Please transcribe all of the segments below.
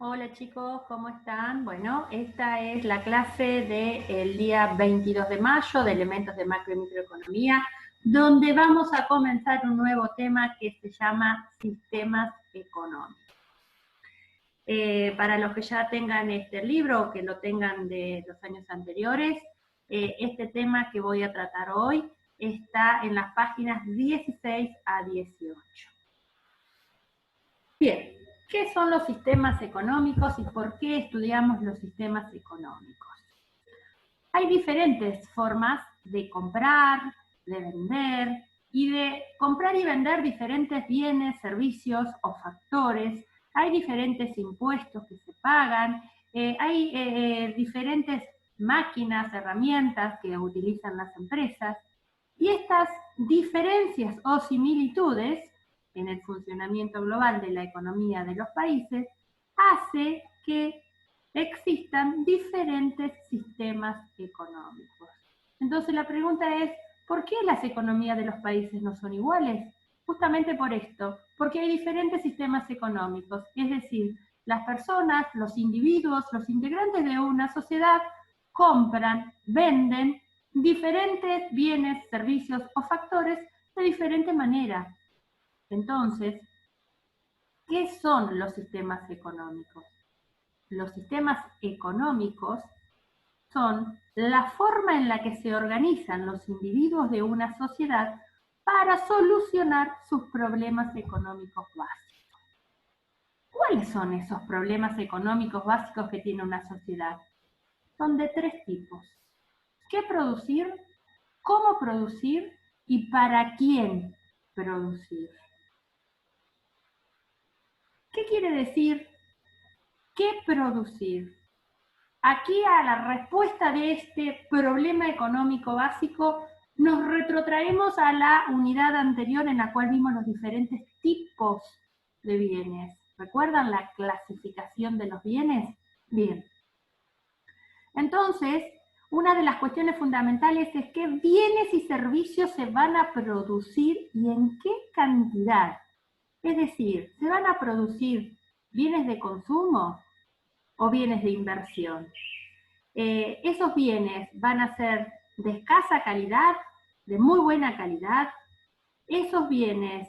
Hola chicos, ¿cómo están? Bueno, esta es la clase del día 22 de mayo de elementos de macro y microeconomía, donde vamos a comenzar un nuevo tema que se llama sistemas económicos. Para los que ya tengan este libro o que lo tengan de los años anteriores, este tema que voy a tratar hoy está en las páginas 16 a 18. Bien, ¿qué son los sistemas económicos y por qué estudiamos los sistemas económicos? Hay diferentes formas de comprar, de vender y de comprar y vender diferentes bienes, servicios o factores. Hay diferentes impuestos que se pagan, hay diferentes máquinas, herramientas que utilizan las empresas y estas diferencias o similitudes en el funcionamiento global de la economía de los países hace que existan diferentes sistemas económicos. Entonces la pregunta es, ¿por qué las economías de los países no son iguales? Justamente por esto, porque hay diferentes sistemas económicos, es decir, las personas, los individuos, los integrantes de una sociedad compran, venden diferentes bienes, servicios o factores de diferente manera. Entonces, ¿qué son los sistemas económicos? Los sistemas económicos son la forma en la que se organizan los individuos de una sociedad para solucionar sus problemas económicos básicos. ¿Cuáles son esos problemas económicos básicos que tiene una sociedad? Son de tres tipos. ¿Qué producir? ¿Cómo producir? ¿Y para quién producir? ¿Qué quiere decir qué producir? Aquí a la respuesta de este problema económico básico nos retrotraemos a la unidad anterior en la cual vimos los diferentes tipos de bienes. ¿Recuerdan la clasificación de los bienes? Bien. Entonces, una de las cuestiones fundamentales es qué bienes y servicios se van a producir y en qué cantidad. Es decir, ¿se van a producir bienes de consumo o bienes de inversión? Esos bienes van a ser de escasa calidad, de muy buena calidad. Esos bienes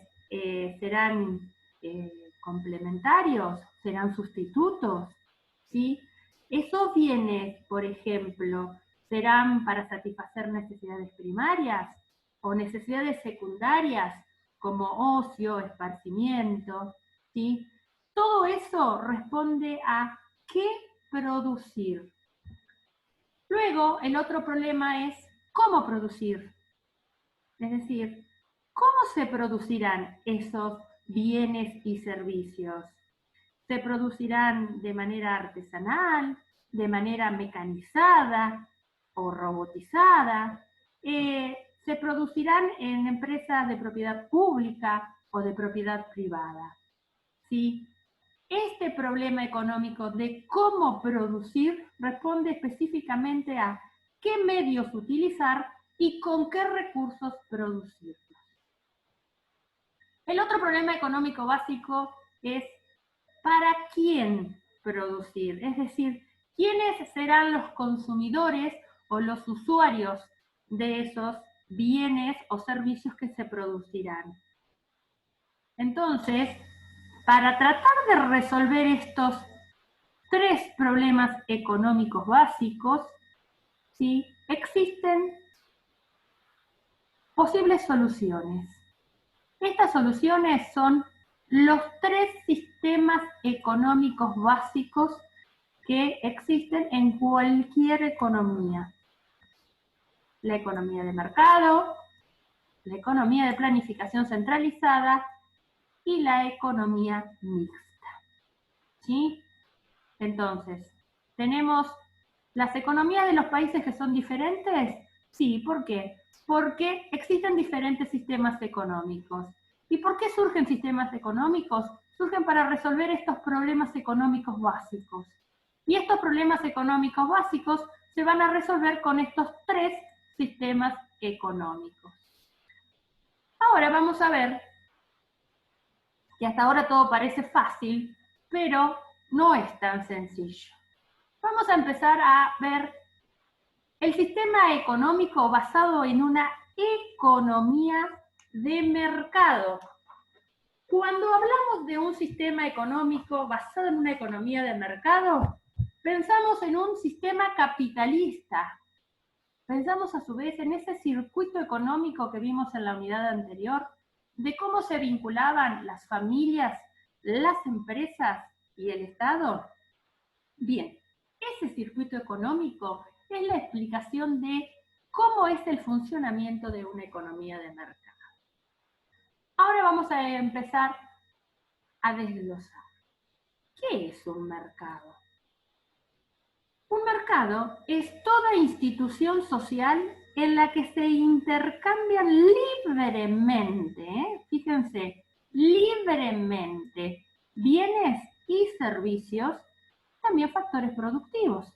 serán complementarios, serán sustitutos, ¿sí? Esos bienes, por ejemplo, serán para satisfacer necesidades primarias o necesidades secundarias como ocio, esparcimiento, ¿sí? Todo eso responde a qué producir. Luego, el otro problema es cómo producir. Es decir, ¿cómo se producirán esos bienes y servicios? ¿Se producirán de manera artesanal, de manera mecanizada o robotizada? ¿Se producirán en empresas de propiedad pública o de propiedad privada? ¿Sí? Este problema económico de cómo producir responde específicamente a qué medios utilizar y con qué recursos producirlos. El otro problema económico básico es para quién producir, es decir, quiénes serán los consumidores o los usuarios de esos bienes o servicios que se producirán. Entonces, para tratar de resolver estos tres problemas económicos básicos, ¿sí? Existen posibles soluciones. Estas soluciones son los tres sistemas económicos básicos que existen en cualquier economía. La economía de mercado, la economía de planificación centralizada y la economía mixta. ¿Sí? Entonces, tenemos las economías de los países que son diferentes. Sí, ¿por qué? Porque existen diferentes sistemas económicos. ¿Y por qué surgen sistemas económicos? Surgen para resolver estos problemas económicos básicos. Y estos problemas económicos básicos se van a resolver con estos tres sistemas económicos. Ahora vamos a ver que hasta ahora todo parece fácil, pero no es tan sencillo. Vamos a empezar a ver el sistema económico basado en una economía de mercado. Cuando hablamos de un sistema económico basado en una economía de mercado, pensamos en un sistema capitalista. Pensamos a su vez en ese circuito económico que vimos en la unidad anterior, de cómo se vinculaban las familias, las empresas y el Estado. Bien, ese circuito económico es la explicación de cómo es el funcionamiento de una economía de mercado. Ahora vamos a empezar a desglosar. ¿Qué es un mercado? Un mercado es toda institución social en la que se intercambian libremente, fíjense, libremente, bienes y servicios, también factores productivos.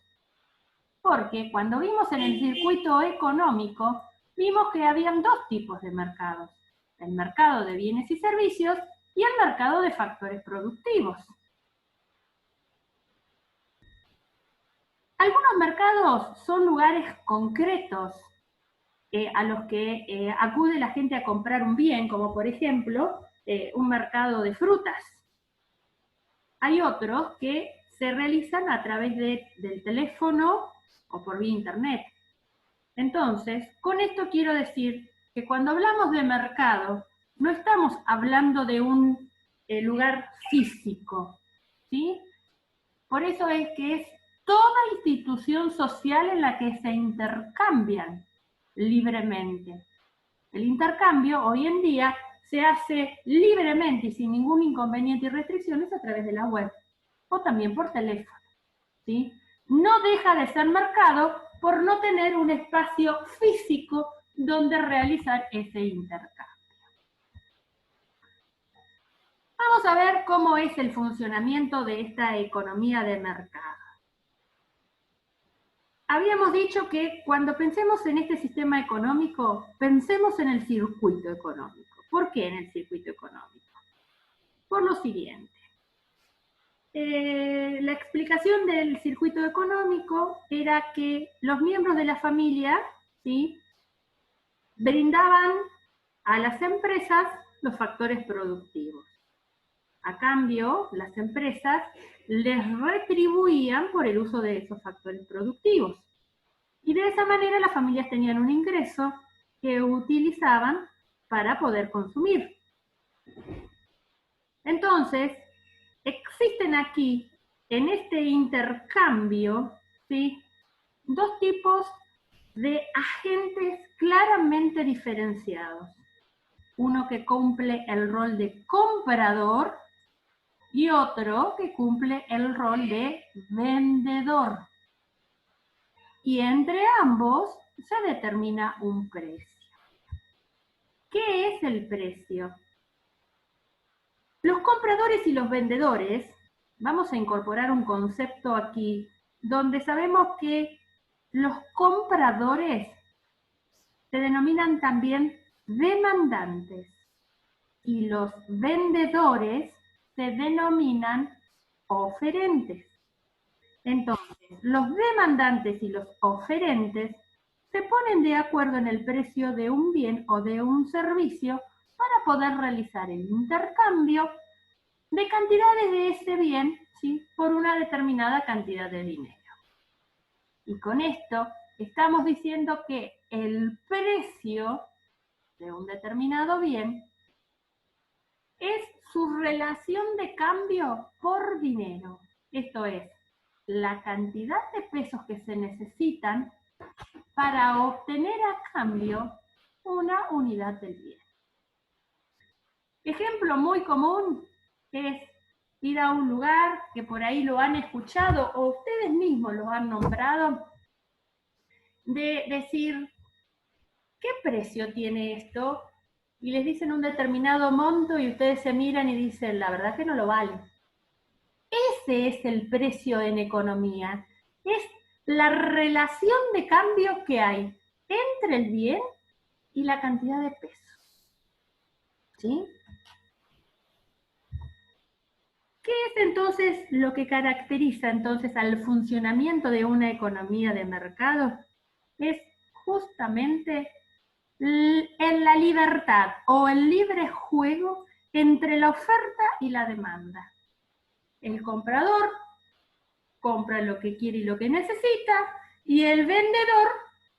Porque cuando vimos en el circuito económico, vimos que habían dos tipos de mercados: el mercado de bienes y servicios y el mercado de factores productivos. Algunos mercados son lugares concretos a los que acude la gente a comprar un bien, como por ejemplo un mercado de frutas. Hay otros que se realizan a través del teléfono o por vía internet. Entonces, con esto quiero decir que cuando hablamos de mercado, no estamos hablando de un lugar físico, ¿sí? Por eso es que es toda institución social en la que se intercambian libremente. El intercambio hoy en día se hace libremente y sin ningún inconveniente y restricciones a través de la web o también por teléfono, ¿sí? No deja de ser mercado por no tener un espacio físico donde realizar ese intercambio. Vamos a ver cómo es el funcionamiento de esta economía de mercado. Habíamos dicho que cuando pensemos en este sistema económico, pensemos en el circuito económico. ¿Por qué en el circuito económico? Por lo siguiente. La explicación del circuito económico era que los miembros de la familia, ¿sí?, brindaban a las empresas los factores productivos. A cambio, las empresas les retribuían por el uso de esos factores productivos. Y de esa manera las familias tenían un ingreso que utilizaban para poder consumir. Entonces, existen aquí, en este intercambio, ¿sí?, dos tipos de agentes claramente diferenciados. Uno que cumple el rol de comprador y otro que cumple el rol de vendedor. Y entre ambos se determina un precio. ¿Qué es el precio? Los compradores y los vendedores, vamos a incorporar un concepto aquí, donde sabemos que los compradores se denominan también demandantes y los vendedores se denominan oferentes. Entonces, los demandantes y los oferentes se ponen de acuerdo en el precio de un bien o de un servicio para poder realizar el intercambio de cantidades de ese bien, ¿sí?, por una determinada cantidad de dinero. Y con esto estamos diciendo que el precio de un determinado bien es su relación de cambio por dinero. Esto es, la cantidad de pesos que se necesitan para obtener a cambio una unidad del bien. Ejemplo muy común es ir a un lugar que por ahí lo han escuchado o ustedes mismos lo han nombrado, de decir, ¿qué precio tiene esto? Y les dicen un determinado monto y ustedes se miran y dicen, la verdad que no lo vale. Ese es el precio en economía. Es la relación de cambio que hay entre el bien y la cantidad de pesos. ¿Sí? ¿Qué es entonces lo que caracteriza entonces al funcionamiento de una economía de mercado? Es justamente en la libertad o el libre juego entre la oferta y la demanda. El comprador compra lo que quiere y lo que necesita, y el vendedor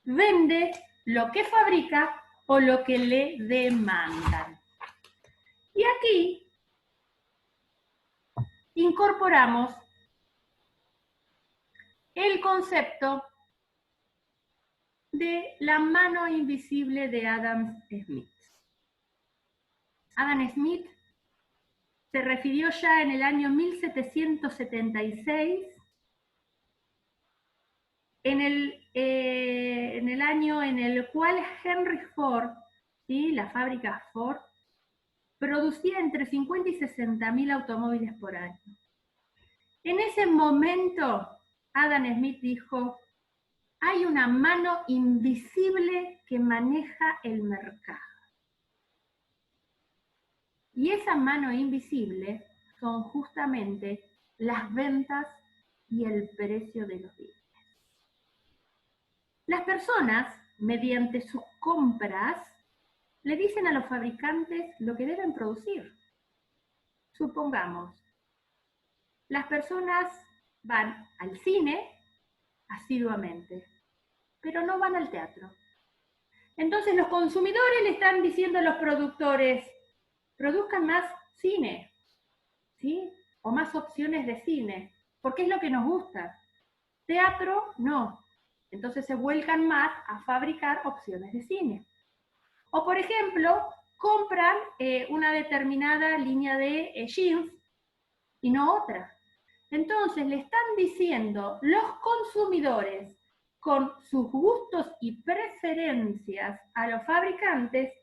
vende lo que fabrica o lo que le demandan. Y aquí incorporamos el concepto de la mano invisible de Adam Smith. Adam Smith se refirió ya en el año 1776, en el año en el cual Henry Ford, ¿sí?, la fábrica Ford, producía entre 50 y 60.000 automóviles por año. En ese momento, Adam Smith dijo: hay una mano invisible que maneja el mercado. Y esa mano invisible son justamente las ventas y el precio de los bienes. Las personas, mediante sus compras, le dicen a los fabricantes lo que deben producir. Supongamos, las personas van al cine asiduamente, pero no van al teatro. Entonces los consumidores le están diciendo a los productores: produzcan más cine, ¿sí?, o más opciones de cine, porque es lo que nos gusta. Teatro, no. Entonces se vuelcan más a fabricar opciones de cine. O, por ejemplo, compran una determinada línea de jeans y no otra. Entonces le están diciendo los consumidores, con sus gustos y preferencias, a los fabricantes: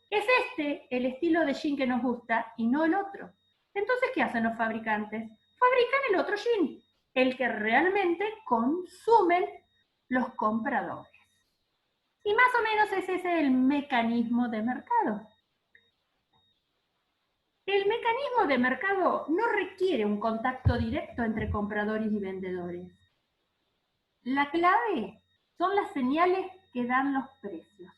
es este el estilo de jean que nos gusta y no el otro. Entonces, ¿qué hacen los fabricantes? Fabrican el otro jean, el que realmente consumen los compradores. Y más o menos ese es el mecanismo de mercado. El mecanismo de mercado no requiere un contacto directo entre compradores y vendedores. La clave son las señales que dan los precios.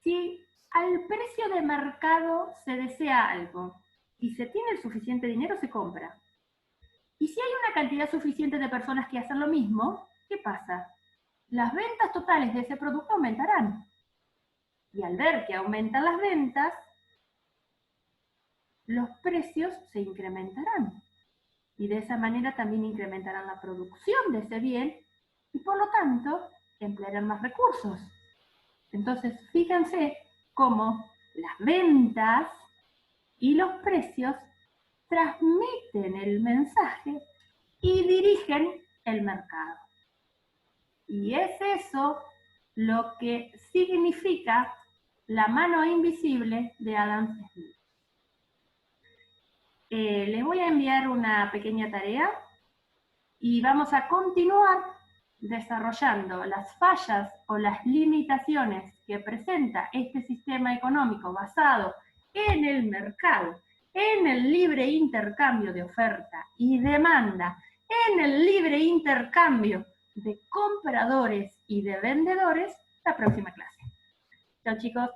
Si al precio de mercado se desea algo y se tiene el suficiente dinero, se compra. Y si hay una cantidad suficiente de personas que hacen lo mismo, ¿qué pasa? Las ventas totales de ese producto aumentarán. Y al ver que aumentan las ventas, los precios se incrementarán. Y de esa manera también incrementarán la producción de ese bien y por lo tanto emplearán más recursos. Entonces, fíjense cómo las ventas y los precios transmiten el mensaje y dirigen el mercado. Y es eso lo que significa la mano invisible de Adam Smith. Les voy a enviar una pequeña tarea y vamos a continuar desarrollando las fallas o las limitaciones que presenta este sistema económico basado en el mercado, en el libre intercambio de oferta y demanda, en el libre intercambio de compradores y de vendedores, la próxima clase. Chao, chicos.